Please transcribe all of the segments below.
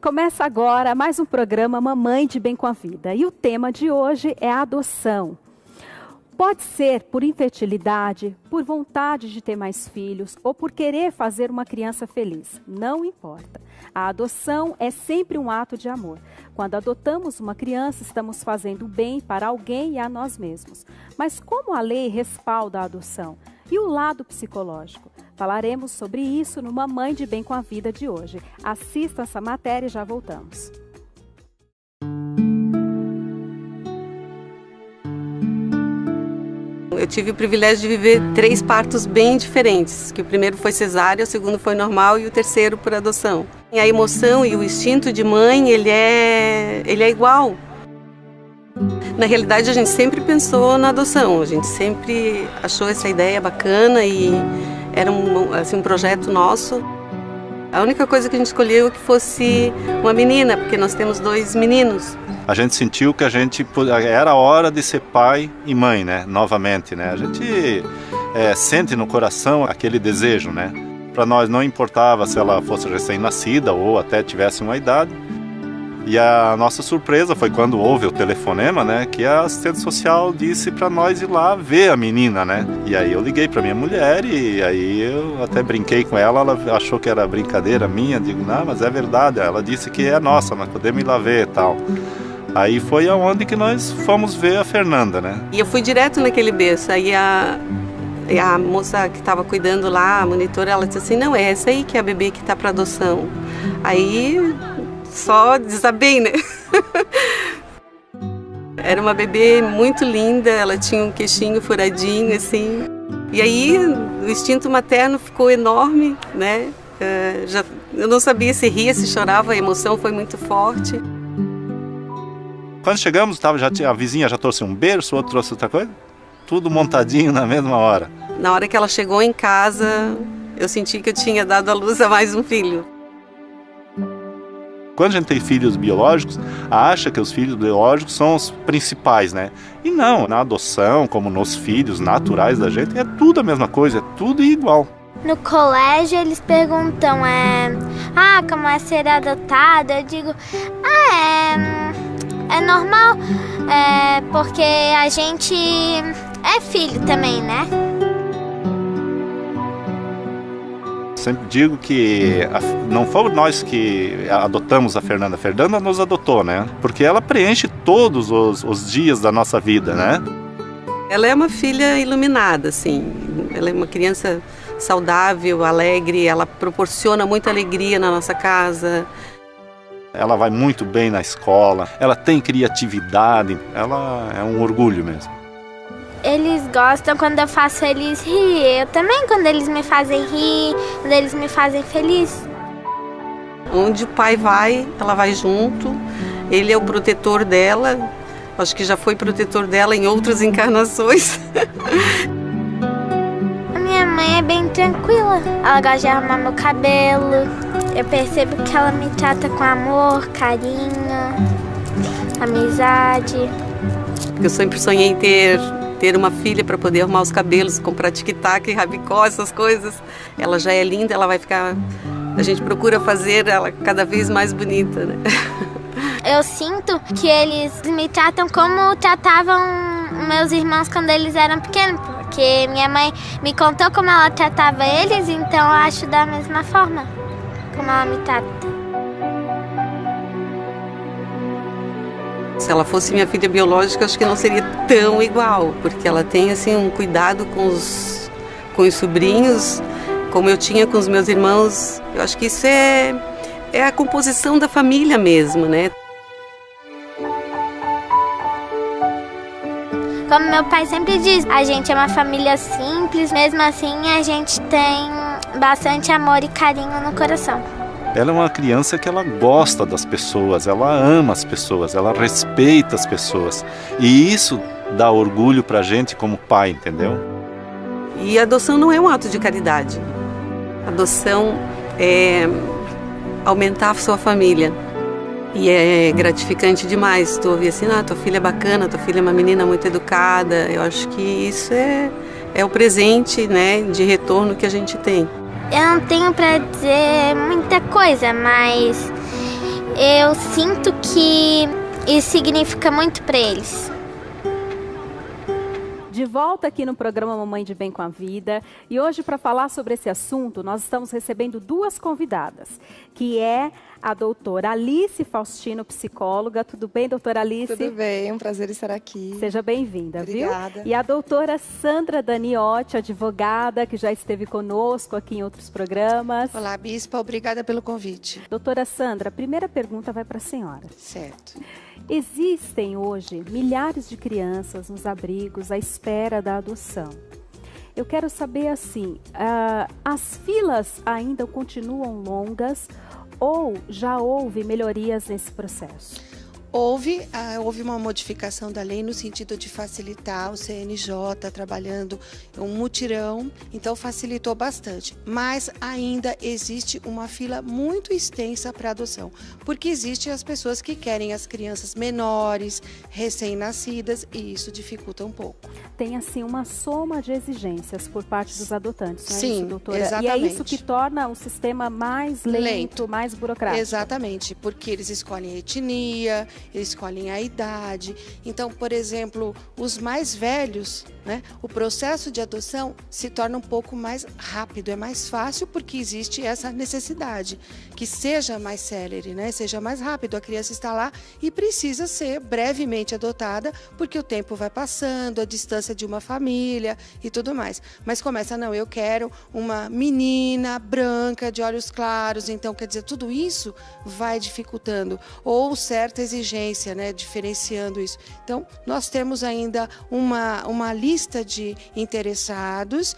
Começa agora mais um programa Mamãe de Bem com a Vida e o tema de hoje é a adoção. Pode ser por infertilidade, por vontade de ter mais filhos ou por querer fazer uma criança feliz, não importa. A adoção é sempre um ato de amor. Quando adotamos uma criança, estamos fazendo bem para alguém e a nós mesmos. Mas como a lei respalda a adoção? E o lado psicológico? Falaremos sobre isso no Mamãe de Bem com a Vida de hoje. Assista essa matéria e já voltamos. Eu tive o privilégio de viver 3 partos bem diferentes, que o primeiro foi cesárea, o segundo foi normal e o terceiro por adoção. E a emoção e o instinto de mãe, ele é igual. Na realidade, a gente sempre pensou na adoção, a gente sempre achou essa ideia bacana e era um projeto nosso. A única coisa que a gente escolheu é que fosse uma menina, porque nós temos 2 meninos. A gente sentiu que era hora de ser pai e mãe, né? Novamente, né? A gente sente no coração aquele desejo, né? Para nós não importava se ela fosse recém-nascida ou até tivesse uma idade. E a nossa surpresa foi quando houve o telefonema, né? Que a assistente social disse para nós ir lá ver a menina, né? E aí eu liguei para minha mulher e aí eu até brinquei com ela, ela achou que era brincadeira minha, digo, não, mas é verdade, ela disse que é nossa, nós podemos ir lá ver e tal. Aí foi aonde que nós fomos ver a Fernanda, né? E eu fui direto naquele berço, aí a moça que estava cuidando lá, a monitora, ela disse assim, não, é essa aí que é a bebê que está para adoção. Aí só desabei, né? Era uma bebê muito linda, ela tinha um queixinho furadinho, assim. E aí o instinto materno ficou enorme, né? Eu não sabia se ria, se chorava, a emoção foi muito forte. Quando chegamos, a vizinha já trouxe um berço, o outro trouxe outra coisa. Tudo montadinho na mesma hora. Na hora que ela chegou em casa, eu senti que eu tinha dado à luz a mais um filho. Quando a gente tem filhos biológicos, acha que os filhos biológicos são os principais, né? E não, na adoção, como nos filhos naturais da gente, é tudo a mesma coisa, é tudo igual. No colégio eles perguntam, como é ser adotado? Eu digo, é normal, porque a gente é filho também, né? Sempre digo que não fomos nós que adotamos a Fernanda nos adotou, né? Porque ela preenche todos os dias da nossa vida, né? Ela é uma filha iluminada, assim. Ela é uma criança saudável, alegre, ela proporciona muita alegria na nossa casa. Ela vai muito bem na escola, ela tem criatividade, ela é um orgulho mesmo. Eles gostam quando eu faço eles rir, eu também quando eles me fazem rir, quando eles me fazem feliz. Onde o pai vai, ela vai junto, ele é o protetor dela, acho que já foi protetor dela em outras encarnações. A minha mãe é bem tranquila, ela gosta de arrumar meu cabelo, eu percebo que ela me trata com amor, carinho, amizade. Eu sempre sonhei em ter uma filha para poder arrumar os cabelos, comprar tic-tac, rabicó, essas coisas. Ela já é linda, ela vai ficar... A gente procura fazer ela cada vez mais bonita, né? Eu sinto que eles me tratam como tratavam meus irmãos quando eles eram pequenos, porque minha mãe me contou como ela tratava eles, então eu acho da mesma forma como ela me trata. Se ela fosse minha filha biológica, acho que não seria tão igual, porque ela tem assim um cuidado com os sobrinhos, como eu tinha com os meus irmãos. Eu acho que isso é a composição da família mesmo, né? Como meu pai sempre diz, a gente é uma família simples, mesmo assim a gente tem bastante amor e carinho no coração. Ela é uma criança que ela gosta das pessoas, ela ama as pessoas, ela respeita as pessoas. E isso dá orgulho pra gente como pai, entendeu? E a adoção não é um ato de caridade. A adoção é aumentar a sua família. E é gratificante demais. Tu ouvir assim, tua filha é bacana, tua filha é uma menina muito educada. Eu acho que isso é o presente, né, de retorno que a gente tem. Eu não tenho pra dizer muita coisa, mas Eu sinto que isso significa muito para eles. De volta aqui no programa Mamãe de Bem com a Vida, e hoje para falar sobre esse assunto nós estamos recebendo duas convidadas, que é a doutora Alice Faustino, psicóloga. Tudo bem, doutora Alice? Tudo bem, um prazer estar aqui. Seja bem-vinda, viu? Obrigada. E a doutora Sandra Daniotti, advogada, que já esteve conosco aqui em outros programas. Olá, Bispa, obrigada pelo convite. Doutora Sandra, a primeira pergunta vai para a senhora. Certo. Existem hoje milhares de crianças nos abrigos à espera da adoção. Eu quero saber assim, as filas ainda continuam longas ou já houve melhorias nesse processo? Houve uma modificação da lei no sentido de facilitar o CNJ trabalhando um mutirão, então facilitou bastante. Mas ainda existe uma fila muito extensa para adoção, porque existem as pessoas que querem as crianças menores, recém-nascidas, e isso dificulta um pouco. Tem assim uma soma de exigências por parte dos adotantes, não é Sim, isso, doutora? exatamente. E é isso que torna o sistema mais lento, mais burocrático. Exatamente, porque eles escolhem a etnia, eles escolhem a idade. Então, por exemplo, os mais velhos, né, o processo de adoção se torna um pouco mais rápido, é mais fácil porque existe essa necessidade, que seja mais célere, né, seja mais rápido. A criança está lá e precisa ser brevemente adotada, porque o tempo vai passando, a distância de uma família e tudo mais. Mas começa, não, eu quero uma menina branca, de olhos claros, então quer dizer, tudo isso vai dificultando, ou certa exigência, né, diferenciando isso. Então, nós temos ainda uma lista de interessados,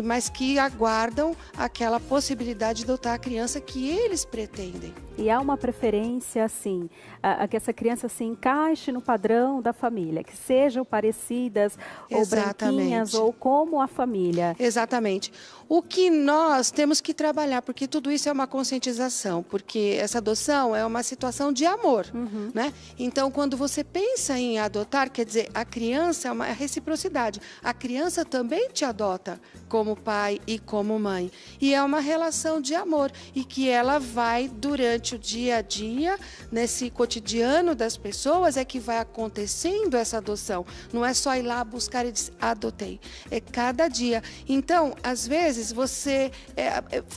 mas que aguardam aquela possibilidade de adotar a criança que eles pretendem. E há uma preferência, assim, a que essa criança se encaixe no padrão da família, que sejam parecidas, ou branquinhas, ou como a família. Exatamente. O que nós temos que trabalhar, porque tudo isso é uma conscientização, porque essa adoção é uma situação de amor, né? Então, quando você pensa em adotar, quer dizer, a criança é uma reciprocidade. A criança também te adota como pai e como mãe. E é uma relação de amor, e que ela vai durante o dia a dia, nesse cotidiano das pessoas, é que vai acontecendo essa adoção. Não é só ir lá buscar e dizer, adotei. É cada dia. Então, às vezes,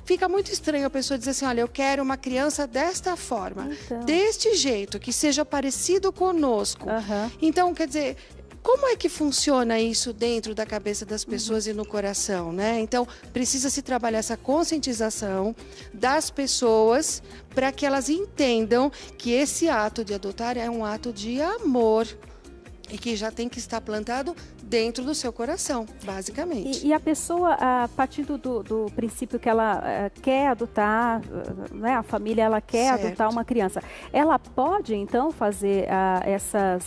fica muito estranho a pessoa dizer assim, olha, eu quero uma criança desta forma, deste jeito, que seja parecido conosco. Então, quer dizer, como é que funciona isso dentro da cabeça das pessoas e no coração, né? Então, precisa se trabalhar essa conscientização das pessoas para que elas entendam que esse ato de adotar é um ato de amor e que já tem que estar plantado dentro do seu coração, basicamente. E a pessoa, a partir do princípio que ela quer adotar, né, a família ela quer adotar uma criança, ela pode então fazer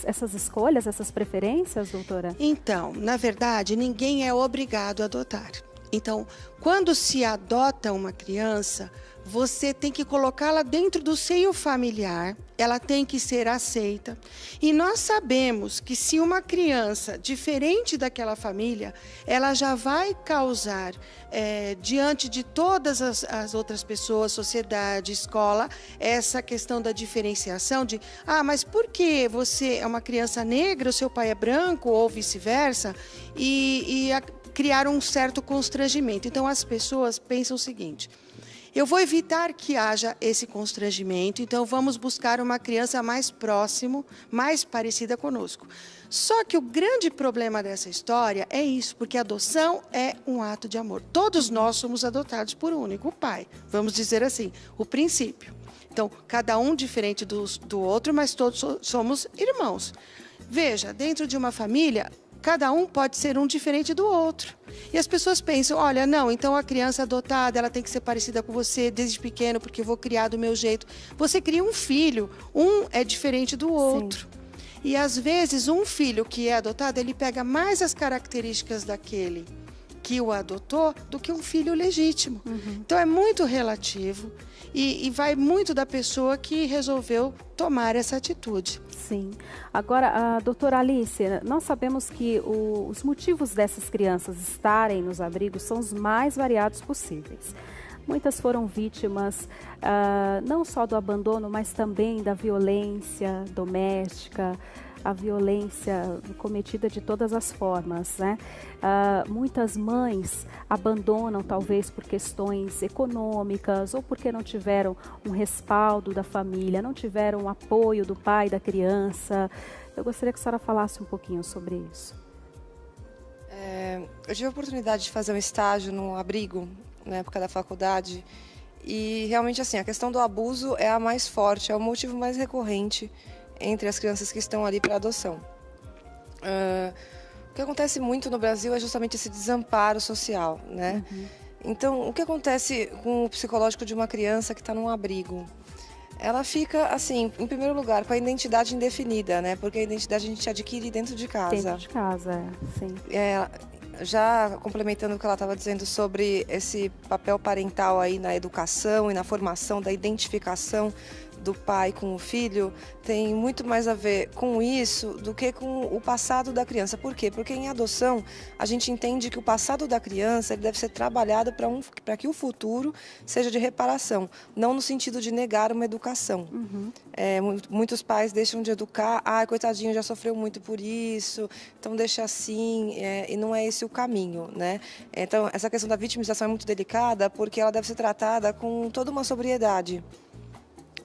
essas escolhas, essas preferências, doutora? Então, na verdade, ninguém é obrigado a adotar. Então, quando se adota uma criança, você tem que colocá-la dentro do seio familiar, ela tem que ser aceita. E nós sabemos que se uma criança diferente daquela família, ela já vai causar, diante de todas as outras pessoas, sociedade, escola, essa questão da diferenciação de, mas por que você é uma criança negra, o seu pai é branco, ou vice-versa, criar um certo constrangimento. Então, as pessoas pensam o seguinte, eu vou evitar que haja esse constrangimento, então vamos buscar uma criança mais próximo, mais parecida conosco. Só que o grande problema dessa história é isso, porque a adoção é um ato de amor. Todos nós somos adotados por um único pai, vamos dizer assim, o princípio. Então, cada um diferente do outro, mas todos somos irmãos. Veja, dentro de uma família, cada um pode ser um diferente do outro. E as pessoas pensam, olha, não, então a criança adotada, ela tem que ser parecida com você desde pequeno, porque eu vou criar do meu jeito. Você cria um filho, um é diferente do outro. Sim. E às vezes um filho que é adotado, ele pega mais as características daquele que o adotou do que um filho legítimo. Então é muito relativo e vai muito da pessoa que resolveu tomar essa atitude. Sim. Agora, doutora Alice, nós sabemos que os motivos dessas crianças estarem nos abrigos são os mais variados possíveis. Muitas foram vítimas não só do abandono, mas também da violência doméstica, a violência cometida de todas as formas, né? Muitas mães abandonam talvez por questões econômicas ou porque não tiveram um respaldo da família, não tiveram o apoio do pai da criança. Eu gostaria que a senhora falasse um pouquinho sobre isso. Eu tive a oportunidade de fazer um estágio num abrigo na época da faculdade e realmente assim, a questão do abuso é a mais forte, é o motivo mais recorrente entre as crianças que estão ali para adoção. O que acontece muito no Brasil é justamente esse desamparo social, né? Então, o que acontece com o psicológico de uma criança que está num abrigo? Ela fica, assim, em primeiro lugar, com a identidade indefinida, né? Porque a identidade a gente adquire dentro de casa. Dentro de casa, sim. Já complementando o que ela estava dizendo sobre esse papel parental aí na educação e na formação da identificação do pai com o filho, tem muito mais a ver com isso do que com o passado da criança. Por quê? Porque em adoção a gente entende que o passado da criança ele deve ser trabalhado para que o futuro seja de reparação, não no sentido de negar uma educação. Muitos pais deixam de educar, coitadinho, já sofreu muito por isso, então deixa assim, e não é esse o caminho, né? Então essa questão da vitimização é muito delicada porque ela deve ser tratada com toda uma sobriedade,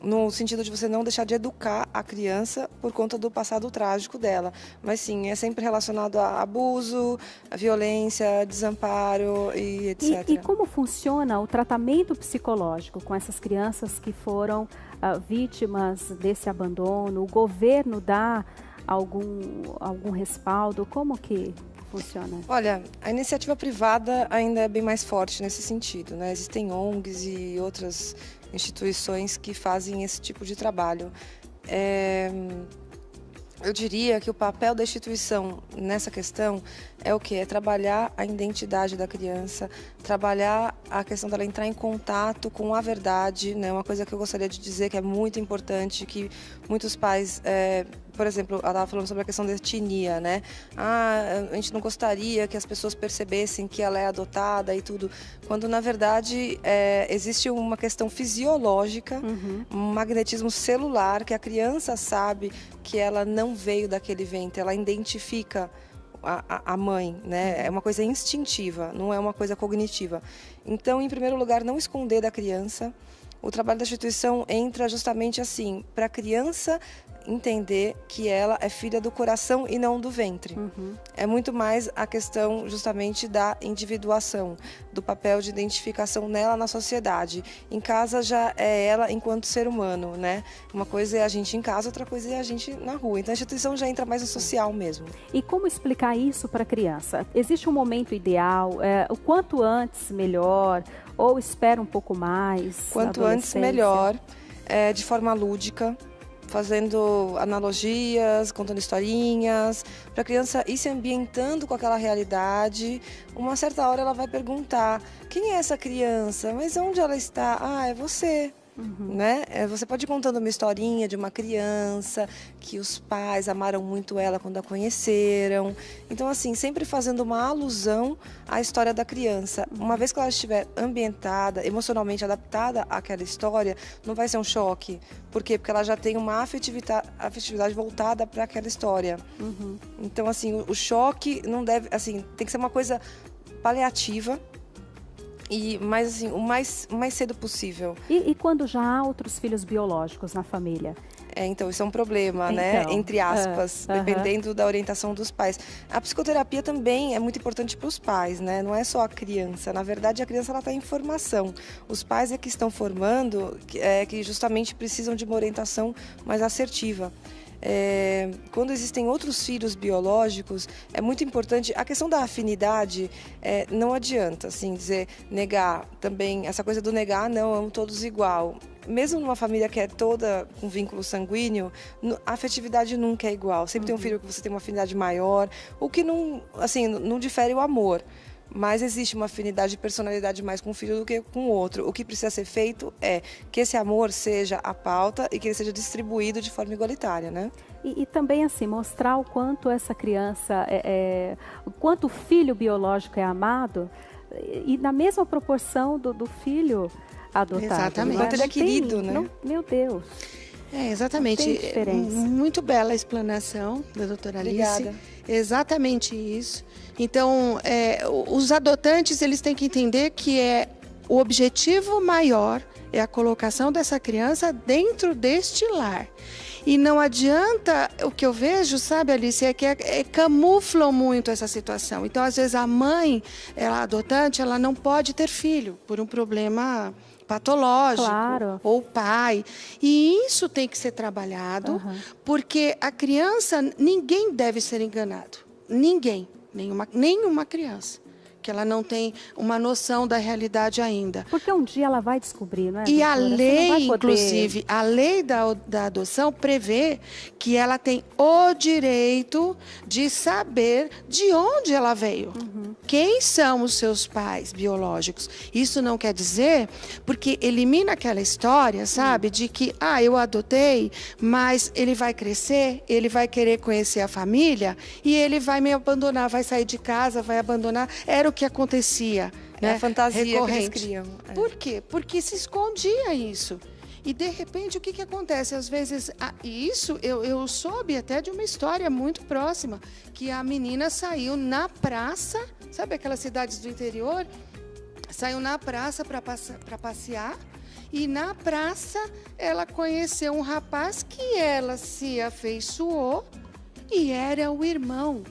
no sentido de você não deixar de educar a criança por conta do passado trágico dela. Mas sim, é sempre relacionado a abuso, a violência, desamparo e etc. E como funciona o tratamento psicológico com essas crianças que foram vítimas desse abandono? O governo dá algum respaldo? Como que funciona? Olha, a iniciativa privada ainda é bem mais forte nesse sentido, né? Existem ONGs e outras instituições que fazem esse tipo de trabalho. Eu diria que o papel da instituição nessa questão é o quê? É trabalhar a identidade da criança, trabalhar a questão dela entrar em contato com a verdade, né? Uma coisa que eu gostaria de dizer que é muito importante, que muitos pais, por exemplo, ela estava falando sobre a questão da etnia, né? A gente não gostaria que as pessoas percebessem que ela é adotada e tudo, quando na verdade existe uma questão fisiológica, um magnetismo celular, que a criança sabe que ela não veio daquele ventre, ela identifica a mãe, né? É uma coisa instintiva, não é uma coisa cognitiva. Então, em primeiro lugar, não esconder da criança. O trabalho da instituição entra justamente assim, para a criança entender que ela é filha do coração e não do ventre. É muito mais a questão justamente da individuação, do papel de identificação nela na sociedade. Em casa já é ela enquanto ser humano, né? Uma coisa é a gente em casa, outra coisa é a gente na rua. Então a instituição já entra mais no social mesmo. E como explicar isso para a criança? Existe um momento ideal? O quanto antes melhor? Ou espera um pouco mais? Quanto antes melhor, de forma lúdica, fazendo analogias, contando historinhas, para a criança ir se ambientando com aquela realidade. Uma certa hora ela vai perguntar: quem é essa criança? Mas onde ela está? É você. Né? Você pode ir contando uma historinha de uma criança que os pais amaram muito ela quando a conheceram. Então, assim, sempre fazendo uma alusão à história da criança. Uma vez que ela estiver ambientada, emocionalmente adaptada àquela história, não vai ser um choque. Por quê? Porque ela já tem uma afetividade voltada para aquela história. Então, assim, o choque não deve, assim, tem que ser uma coisa paliativa. Mas assim, o mais cedo possível. E quando já há outros filhos biológicos na família? Então, isso é um problema, né? Entre aspas, dependendo da orientação dos pais. A psicoterapia também é muito importante para os pais, né? Não é só a criança. Na verdade, a criança está em formação. Os pais é que estão formando, que justamente precisam de uma orientação mais assertiva. Quando existem outros filhos biológicos, é muito importante. A questão da afinidade, não adianta assim dizer, negar também, essa coisa do negar, não, amo todos igual. Mesmo numa família que é toda com vínculo sanguíneo, a afetividade nunca é igual. Sempre tem um filho que você tem uma afinidade maior, o que não, assim, não difere o amor. Mas existe uma afinidade de personalidade mais com um filho do que com o outro. O que precisa ser feito é que esse amor seja a pauta e que ele seja distribuído de forma igualitária, né? E também, assim, mostrar o quanto essa criança, o quanto o filho biológico é amado, e na mesma proporção do filho adotado. Exatamente. Enquanto ele é querido, né? Meu Deus. Exatamente. Não tem diferença. Muito bela a explanação da doutora Alice. Obrigada. Exatamente isso. Então, os adotantes, eles têm que entender que o objetivo maior é a colocação dessa criança dentro deste lar. E não adianta, o que eu vejo, sabe, Alice, é que camuflam muito essa situação. Então, às vezes, a mãe, ela adotante, ela não pode ter filho por um problema patológico, Claro. ou pai. E isso tem que ser trabalhado, porque a criança, ninguém deve ser enganado. Ninguém, nenhuma criança. Que ela não tem uma noção da realidade ainda. Porque um dia ela vai descobrir, não é? E a doutora? Você não lei, vai poder- inclusive, a lei da adoção prevê que ela tem o direito de saber de onde ela veio. Quem são os seus pais biológicos? Isso não quer dizer, porque elimina aquela história, sabe? De que, eu adotei, mas ele vai crescer, ele vai querer conhecer a família e ele vai me abandonar, vai sair de casa, vai abandonar. Era o que acontecia, né? É a fantasia que eles Recorrente. criam. Por quê? Porque se escondia isso. E, de repente, o que acontece? Às vezes, isso eu soube até de uma história muito próxima, que a menina saiu na praça, sabe aquelas cidades do interior? Saiu na praça para passear, e na praça ela conheceu um rapaz que ela se afeiçoou e era o irmão.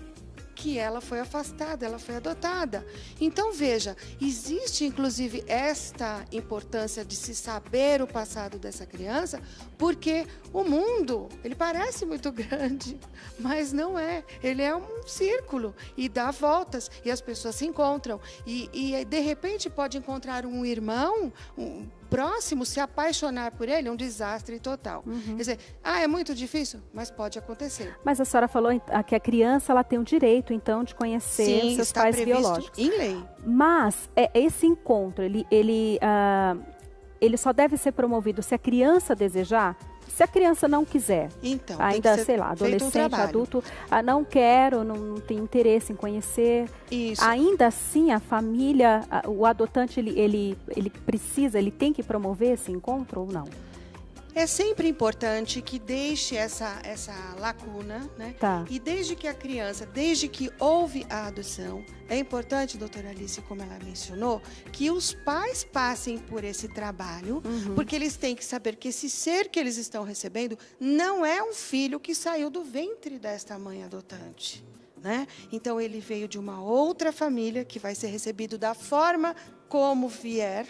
Que ela foi afastada, ela foi adotada. Então, veja, existe inclusive esta importância de se saber o passado dessa criança, porque o mundo, ele parece muito grande, mas não é. Ele é um círculo e dá voltas, e as pessoas se encontram. E de repente, pode encontrar um irmão próximo, se apaixonar por ele, é um desastre total. Quer dizer, é muito difícil, mas pode acontecer. Mas a senhora falou que a criança ela tem o direito, então, de conhecer Sim, seus está pais previsto biológicos. em lei. Mas esse encontro, ele só deve ser promovido se a criança desejar. Se a criança não quiser, Então, tem ainda, que ser sei lá, feito um adolescente, trabalho. adulto, não quero, não tenho interesse em conhecer. Isso. Ainda assim, a família, o adotante, ele precisa, ele tem que promover esse encontro ou não? É sempre importante que deixe essa lacuna, né? Tá. E desde que houve a adoção, é importante, doutora Alice, como ela mencionou, que os pais passem por esse trabalho, porque eles têm que saber que esse ser que eles estão recebendo não é um filho que saiu do ventre desta mãe adotante, né? Então, ele veio de uma outra família que vai ser recebido da forma como vier,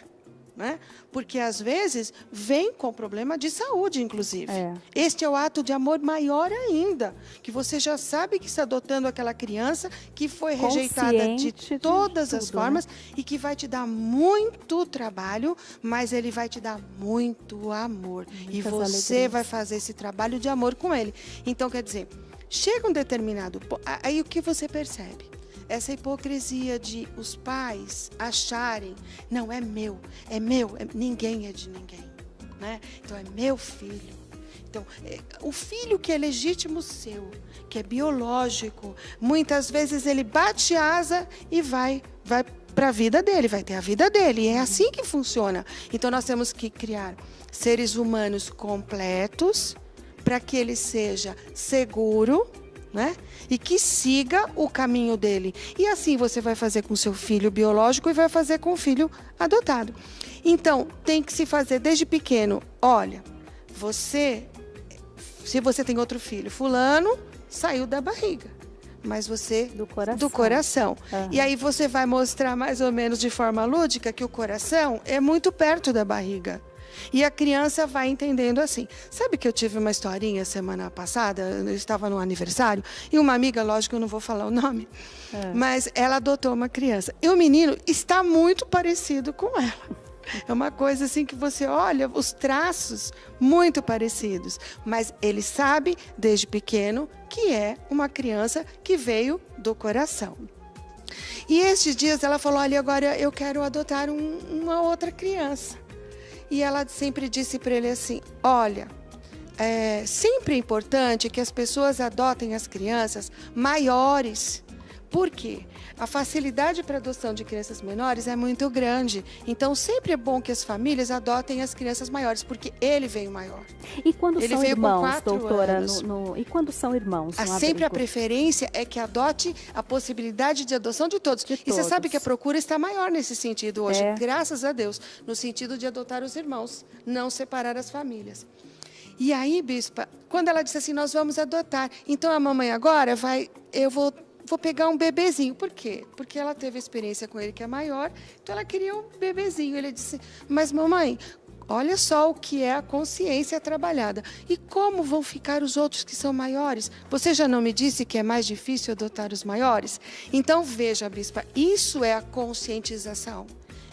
né? Porque, às vezes, vem com problema de saúde, inclusive. Este é o ato de amor maior ainda, que você já sabe que está adotando aquela criança que foi rejeitada de Consciente de todas as tudo, formas, e que vai te dar muito trabalho, mas ele vai te dar muito amor. E Muitas você alegrias. vai fazer esse trabalho de amor com ele. Então, quer dizer, chega um determinado ponto, aí o que você percebe? Essa hipocrisia de os pais acharem, não, é meu, ninguém é de ninguém, né? Então, é meu filho. Então, o filho que é legítimo seu, que é biológico, muitas vezes ele bate asa e vai para a vida dele, vai ter a vida dele. E é assim que funciona. Então, nós temos que criar seres humanos completos para que ele seja seguro, né? E que siga o caminho dele. E assim você vai fazer com o seu filho biológico e vai fazer com o filho adotado. Então, tem que se fazer desde pequeno. Olha, se você tem outro filho, fulano saiu da barriga, mas você Do coração. E aí você vai mostrar mais ou menos de forma lúdica que o coração é muito perto da barriga. E a criança vai entendendo assim. Sabe que eu tive uma historinha semana passada? Eu estava no aniversário e uma amiga, lógico, eu não vou falar o nome, mas ela adotou uma criança. E o menino está muito parecido com ela. É uma coisa assim que você olha, os traços muito parecidos. Mas ele sabe, desde pequeno, que é uma criança que veio do coração. E estes dias ela falou, olha, agora eu quero adotar uma outra criança. E ela sempre disse para ele assim, olha, é sempre importante que as pessoas adotem as crianças maiores, Por quê? A facilidade para adoção de crianças menores é muito grande. Então, sempre é bom que as famílias adotem as crianças maiores, porque ele veio maior. E quando Ele são veio com irmãos, 4 doutora? anos. E quando são irmãos? Sempre a preferência é que adote a possibilidade de adoção de todos. E você sabe que a procura está maior nesse sentido hoje, graças a Deus, no sentido de adotar os irmãos, não separar as famílias. E aí, bispa, quando ela disse assim, nós vamos adotar, então a mamãe agora eu vou pegar um bebezinho. Por quê? Porque ela teve experiência com ele que é maior, então ela queria um bebezinho. Ele disse, mas mamãe, olha só o que é a consciência trabalhada. E como vão ficar os outros que são maiores? Você já não me disse que é mais difícil adotar os maiores? Então, veja, bispa, isso é a conscientização.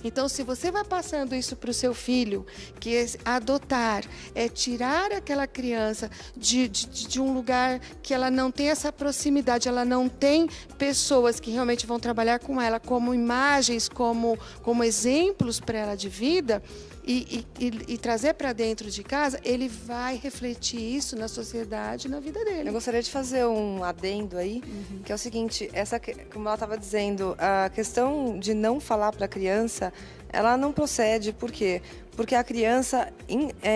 Então, se você vai passando isso para o seu filho, que é adotar, é tirar aquela criança de um lugar que ela não tem essa proximidade, ela não tem pessoas que realmente vão trabalhar com ela como imagens, como exemplos para ela de vida, e trazer para dentro de casa, ele vai refletir isso na sociedade, na vida dele. Eu gostaria de fazer um adendo aí, que é o seguinte, como ela estava dizendo, a questão de não falar para a criança, ela não procede. Por quê? Porque a criança,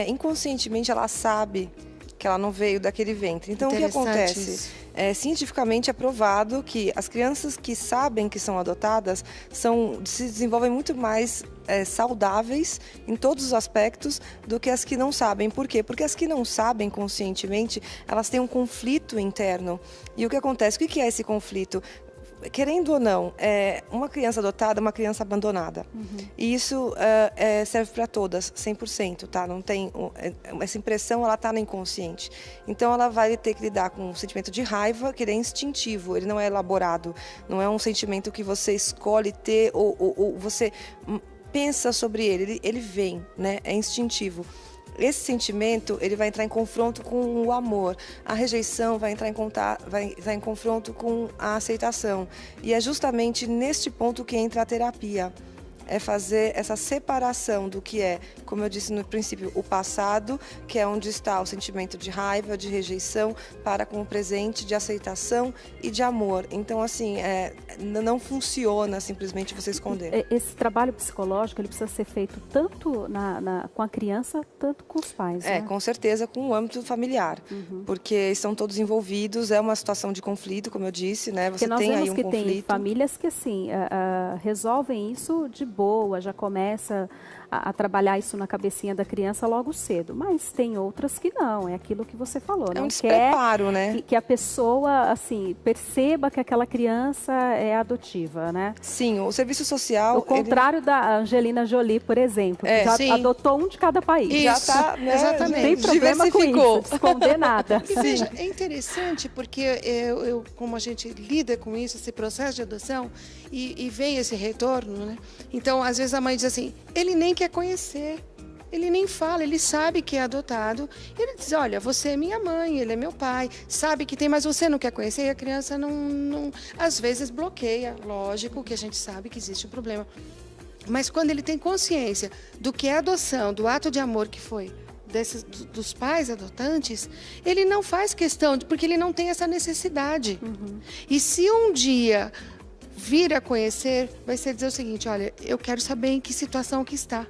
inconscientemente, ela sabe que ela não veio daquele ventre. Então, o que acontece? Cientificamente é provado que as crianças que sabem que são adotadas se desenvolvem muito mais saudáveis em todos os aspectos do que as que não sabem. Por quê? Porque as que não sabem conscientemente, elas têm um conflito interno. E o que acontece? O que é esse conflito? Querendo ou não, uma criança adotada é uma criança abandonada. E isso serve para todas, 100%, tá? Não tem, essa impressão, ela está no inconsciente. Então, ela vai ter que lidar com um sentimento de raiva, que ele é instintivo, ele não é elaborado. Não é um sentimento que você escolhe ter ou você pensa sobre ele vem, né? É instintivo. Esse sentimento, ele vai entrar em confronto com o amor. A rejeição vai entrar em confronto com a aceitação. E é justamente neste ponto que entra a terapia. É fazer essa separação do que é, como eu disse no princípio, o passado, que é onde está o sentimento de raiva, de rejeição, para com o presente, de aceitação e de amor. Então, assim, não funciona simplesmente você esconder. Esse trabalho psicológico, ele precisa ser feito tanto com a criança, tanto com os pais, né? Com certeza, com o âmbito familiar, porque estão todos envolvidos, é uma situação de conflito, como eu disse, né? Você tem aí um conflito. Porque nós vemos que tem famílias que, assim, resolvem isso de boa, já começa a trabalhar isso na cabecinha da criança logo cedo, mas tem outras que não, é aquilo que você falou, um despreparo, né? Que a pessoa, assim, perceba que aquela criança é adotiva, né? Sim, o serviço social... O contrário da Angelina Jolie, por exemplo, que já adotou um de cada país. Isso, já tá, né? Exatamente. Não tem problema com isso, esconder nada. E veja, é interessante porque como a gente lida com isso, esse processo de adoção, e vem esse retorno, né? Então, às vezes a mãe diz assim, ele nem quer conhecer, ele nem fala, ele sabe que é adotado, ele diz, olha, você é minha mãe, ele é meu pai, sabe que tem, mas você não quer conhecer, e a criança não às vezes bloqueia, lógico que a gente sabe que existe um problema, mas quando ele tem consciência do que é adoção, do ato de amor que foi dos pais adotantes, ele não faz questão, porque ele não tem essa necessidade. E se um dia vir a conhecer, vai ser dizer o seguinte, olha, eu quero saber em que situação que está.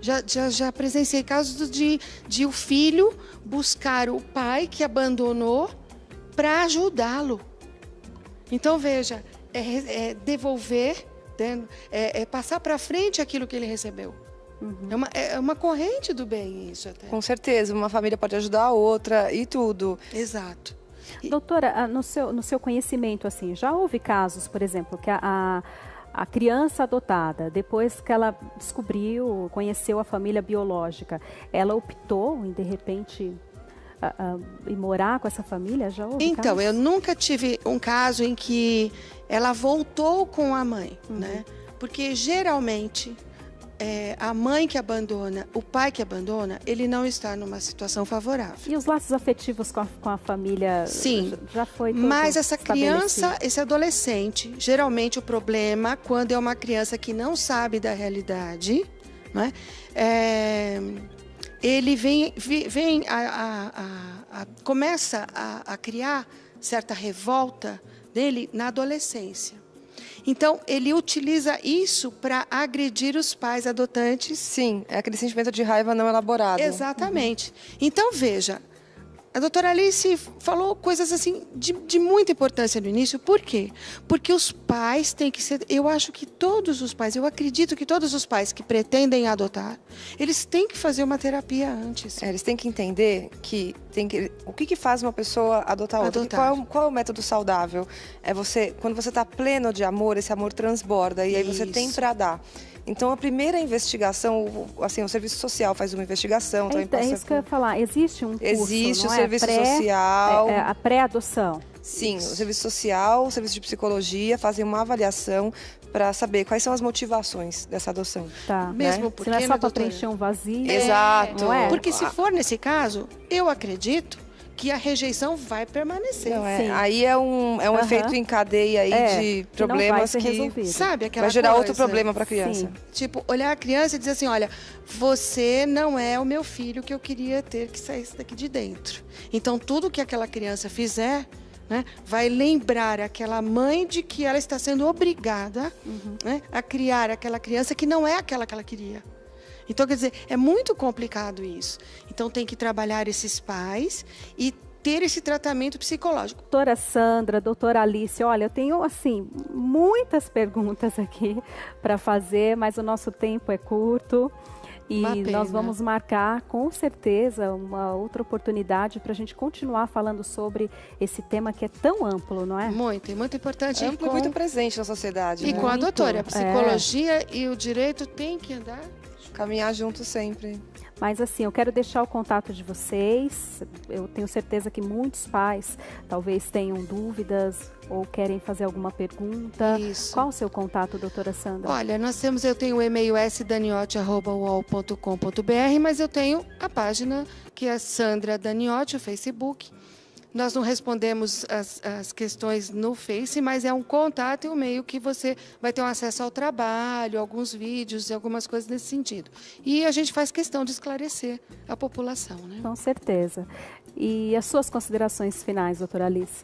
Já presenciei casos de o filho buscar o pai que abandonou para ajudá-lo. Então, veja, devolver, passar para frente aquilo que ele recebeu. É uma corrente do bem isso até. Com certeza, uma família pode ajudar a outra e tudo. Exato. Doutora, no seu conhecimento, assim, já houve casos, por exemplo, que a criança adotada, depois que ela conheceu a família biológica, ela optou em, de repente, ir morar com essa família? Já houve Então, casos? eu nunca tive um caso em que ela voltou com a mãe, né? Porque, geralmente, a mãe que abandona, o pai que abandona, ele não está numa situação favorável. E os laços afetivos com a família? Sim, já foi tudo mas essa criança, esse adolescente, geralmente o problema, quando é uma criança que não sabe da realidade, né, ele começa a criar certa revolta dele na adolescência. Então, ele utiliza isso para agredir os pais adotantes. Sim, é aquele sentimento de raiva não elaborado. Exatamente. Então, veja, a doutora Alice falou coisas assim de muita importância no início. Por quê? Porque os pais têm que ser... Eu acho que todos os pais, eu acredito que todos os pais que pretendem adotar, eles têm que fazer uma terapia antes. Eles têm que entender que o que faz uma pessoa adotar outra. Qual é o método saudável? É você, quando você está pleno de amor, esse amor transborda e aí você tem para dar. Então, a primeira investigação, assim, o serviço social faz uma investigação. É isso que eu ia falar. Existe um curso, existe não o é? serviço social. A pré-adoção. Sim, o serviço social, o serviço de psicologia fazem uma avaliação para saber quais são as motivações dessa adoção. Tá. Mesmo porque, se não é só para doutora, preencher um vazio. Exato. Não é? Porque se for nesse caso, eu acredito que a rejeição vai permanecer. Não, Sim. Aí é um efeito em cadeia aí de problemas que que sabe aquela vai gerar coisa, outro problema para a criança. Sim. Tipo, olhar a criança e dizer assim, olha, você não é o meu filho que eu queria ter que saísse daqui de dentro. Então, tudo que aquela criança fizer, né, vai lembrar aquela mãe de que ela está sendo obrigada, né, a criar aquela criança que não é aquela que ela queria. Então, quer dizer, é muito complicado isso. Então, tem que trabalhar esses pais e ter esse tratamento psicológico. Doutora Sandra, doutora Alice, olha, eu tenho, assim, muitas perguntas aqui para fazer, mas o nosso tempo é curto. E nós vamos marcar, com certeza, uma outra oportunidade para a gente continuar falando sobre esse tema que é tão amplo, não é? Muito importante. Amplo e muito presente na sociedade. E né? com a doutora, a psicologia e o direito têm que andar... Caminhar juntos sempre. Mas assim, eu quero deixar o contato de vocês. Eu tenho certeza que muitos pais talvez tenham dúvidas ou querem fazer alguma pergunta. Isso. Qual o seu contato, doutora Sandra? Olha, eu tenho o e-mail sdaniotti@uol.com.br, mas eu tenho a página que é Sandra Daniotti, o Facebook. Nós não respondemos as questões no Face, mas é um contato e um e-mail que você vai ter um acesso ao trabalho, alguns vídeos e algumas coisas nesse sentido. E a gente faz questão de esclarecer a população, né? Com certeza. E as suas considerações finais, doutora Alice?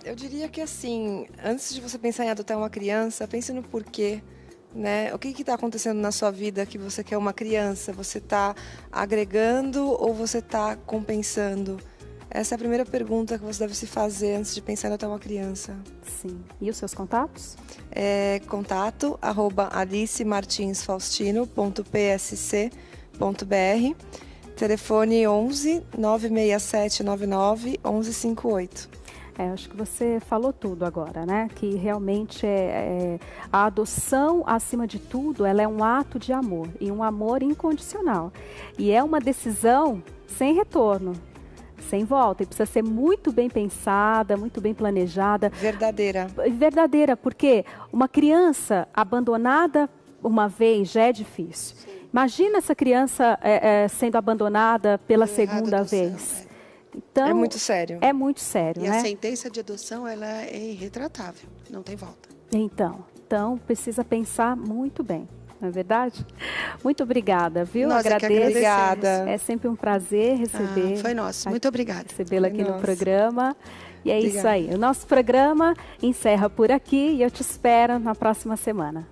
Eu diria que assim, antes de você pensar em adotar uma criança, pense no porquê. Né? O que está acontecendo na sua vida que você quer uma criança? Você está agregando ou você está compensando? Essa é a primeira pergunta que você deve se fazer antes de pensar em adotar uma criança. Sim. E os seus contatos? Contato alicemartinsfaustino.psc.br, telefone 11 967 99 1158. Acho que você falou tudo agora, né? Que realmente a adoção, acima de tudo, ela é um ato de amor e um amor incondicional. E é uma decisão sem retorno. Sem volta, e precisa ser muito bem pensada, muito bem planejada. Verdadeira. Verdadeira, porque uma criança abandonada uma vez já é difícil. Sim. Imagina essa criança sendo abandonada pela segunda vez. Então, é muito sério. É muito sério, e né? A sentença de adoção ela é irretratável, não tem volta. Então precisa pensar muito bem. Não é verdade? Muito obrigada, viu? Nós agradeço. Obrigada. É sempre um prazer receber. Foi nosso. Muito obrigada. Recebê-la aqui no programa. E é isso aí. O nosso programa encerra por aqui e eu te espero na próxima semana.